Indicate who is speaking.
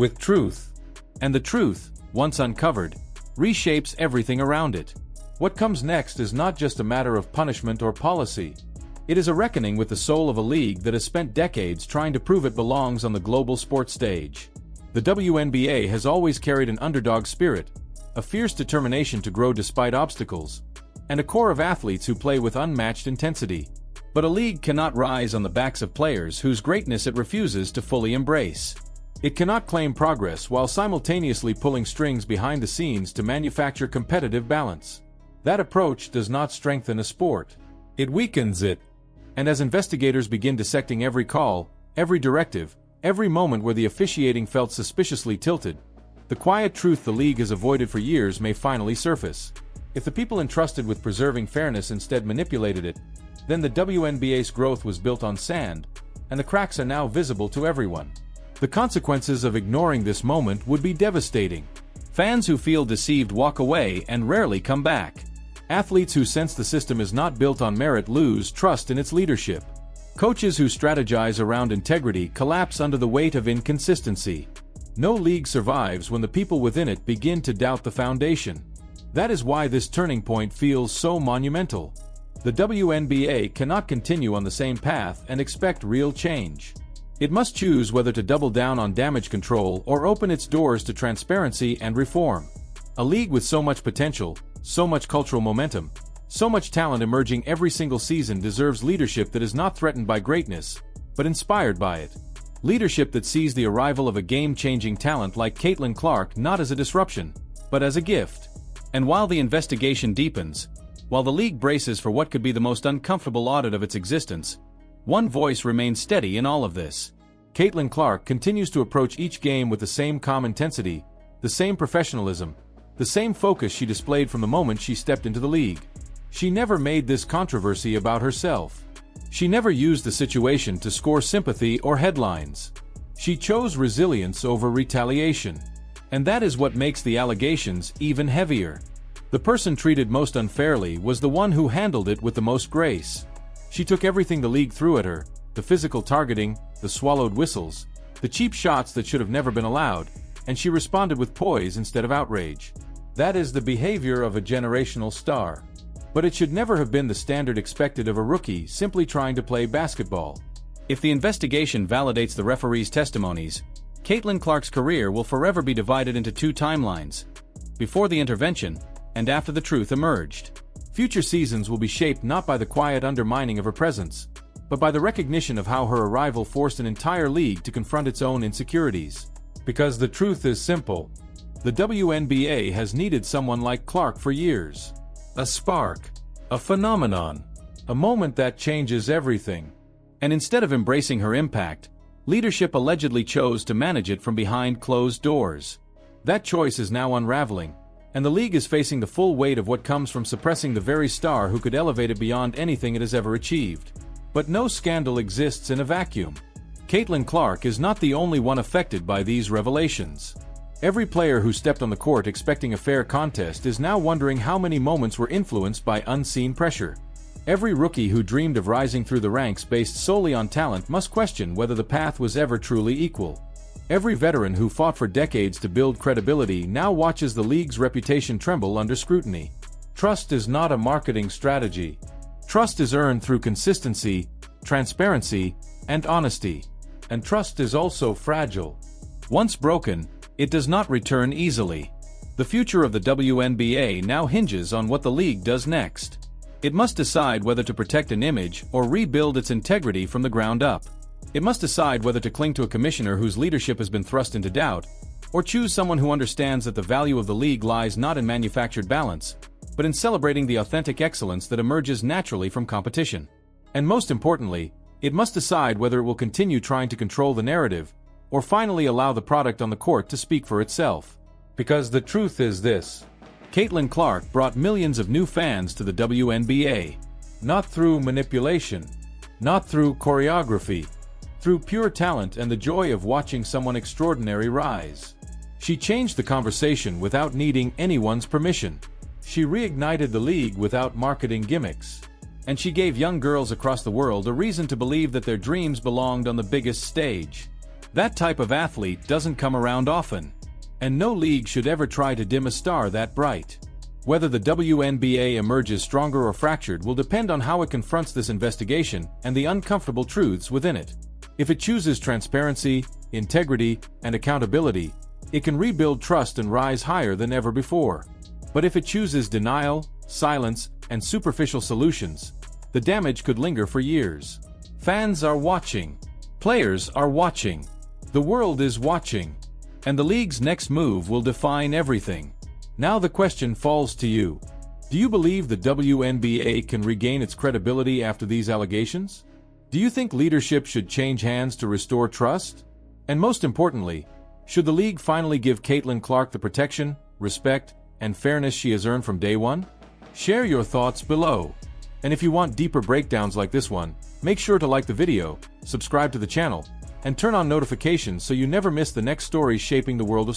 Speaker 1: with truth. And the truth, once uncovered, reshapes everything around it. What comes next is not just a matter of punishment or policy. It is a reckoning with the soul of a league that has spent decades trying to prove it belongs on the global sports stage. The WNBA has always carried an underdog spirit, a fierce determination to grow despite obstacles, and a core of athletes who play with unmatched intensity. But a league cannot rise on the backs of players whose greatness it refuses to fully embrace. It cannot claim progress while simultaneously pulling strings behind the scenes to manufacture competitive balance. That approach does not strengthen a sport. It weakens it. And as investigators begin dissecting every call, every directive, every moment where the officiating felt suspiciously tilted, the quiet truth the league has avoided for years may finally surface. If the people entrusted with preserving fairness instead manipulated it, then the WNBA's growth was built on sand, and the cracks are now visible to everyone. The consequences of ignoring this moment would be devastating. Fans who feel deceived walk away and rarely come back. Athletes who sense the system is not built on merit lose trust in its leadership. Coaches who strategize around integrity collapse under the weight of inconsistency. No league survives when the people within it begin to doubt the foundation. That is why this turning point feels so monumental. The WNBA cannot continue on the same path and expect real change. It must choose whether to double down on damage control or open its doors to transparency and reform. A league with so much potential, so much cultural momentum, so much talent emerging every single season deserves leadership that is not threatened by greatness, but inspired by it. Leadership that sees the arrival of a game-changing talent like Caitlin Clark not as a disruption, but as a gift. And while the investigation deepens, while the league braces for what could be the most uncomfortable audit of its existence, one voice remains steady in all of this. Caitlin Clark continues to approach each game with the same calm intensity, the same professionalism, the same focus she displayed from the moment she stepped into the league. She never made this controversy about herself. She never used the situation to score sympathy or headlines. She chose resilience over retaliation. And that is what makes the allegations even heavier. The person treated most unfairly was the one who handled it with the most grace. She took everything the league threw at her, the physical targeting, the swallowed whistles, the cheap shots that should have never been allowed, and she responded with poise instead of outrage. That is the behavior of a generational star. But it should never have been the standard expected of a rookie simply trying to play basketball. If the investigation validates the referee's testimonies, Caitlin Clark's career will forever be divided into two timelines: before the intervention, and after the truth emerged. Future seasons will be shaped not by the quiet undermining of her presence, but by the recognition of how her arrival forced an entire league to confront its own insecurities. Because the truth is simple. The WNBA has needed someone like Clark for years. A spark. A phenomenon. A moment that changes everything. And instead of embracing her impact, leadership allegedly chose to manage it from behind closed doors. That choice is now unraveling, and the league is facing the full weight of what comes from suppressing the very star who could elevate it beyond anything it has ever achieved. But no scandal exists in a vacuum. Caitlin Clark is not the only one affected by these revelations. Every player who stepped on the court expecting a fair contest is now wondering how many moments were influenced by unseen pressure. Every rookie who dreamed of rising through the ranks based solely on talent must question whether the path was ever truly equal. Every veteran who fought for decades to build credibility now watches the league's reputation tremble under scrutiny. Trust is not a marketing strategy. Trust is earned through consistency, transparency, and honesty. And trust is also fragile. Once broken, it does not return easily. The future of the WNBA now hinges on what the league does next. It must decide whether to protect an image or rebuild its integrity from the ground up. It must decide whether to cling to a commissioner whose leadership has been thrust into doubt, or choose someone who understands that the value of the league lies not in manufactured balance, but in celebrating the authentic excellence that emerges naturally from competition. And most importantly, it must decide whether it will continue trying to control the narrative, or finally allow the product on the court to speak for itself. Because the truth is this: Caitlin Clark brought millions of new fans to the WNBA. Not through manipulation, not through choreography, through pure talent and the joy of watching someone extraordinary rise. She changed the conversation without needing anyone's permission. She reignited the league without marketing gimmicks. And she gave young girls across the world a reason to believe that their dreams belonged on the biggest stage. That type of athlete doesn't come around often. And no league should ever try to dim a star that bright. Whether the WNBA emerges stronger or fractured will depend on how it confronts this investigation and the uncomfortable truths within it. If it chooses transparency, integrity, and accountability, it can rebuild trust and rise higher than ever before. But if it chooses denial, silence, and superficial solutions, the damage could linger for years. Fans are watching. Players are watching. The world is watching. And the league's next move will define everything. Now the question falls to you. Do you believe the WNBA can regain its credibility after these allegations? Do you think leadership should change hands to restore trust? And most importantly, should the league finally give Caitlin Clark the protection, respect, and fairness she has earned from day one? Share your thoughts below. And if you want deeper breakdowns like this one, make sure to like the video, subscribe to the channel, and turn on notifications so you never miss the next story shaping the world of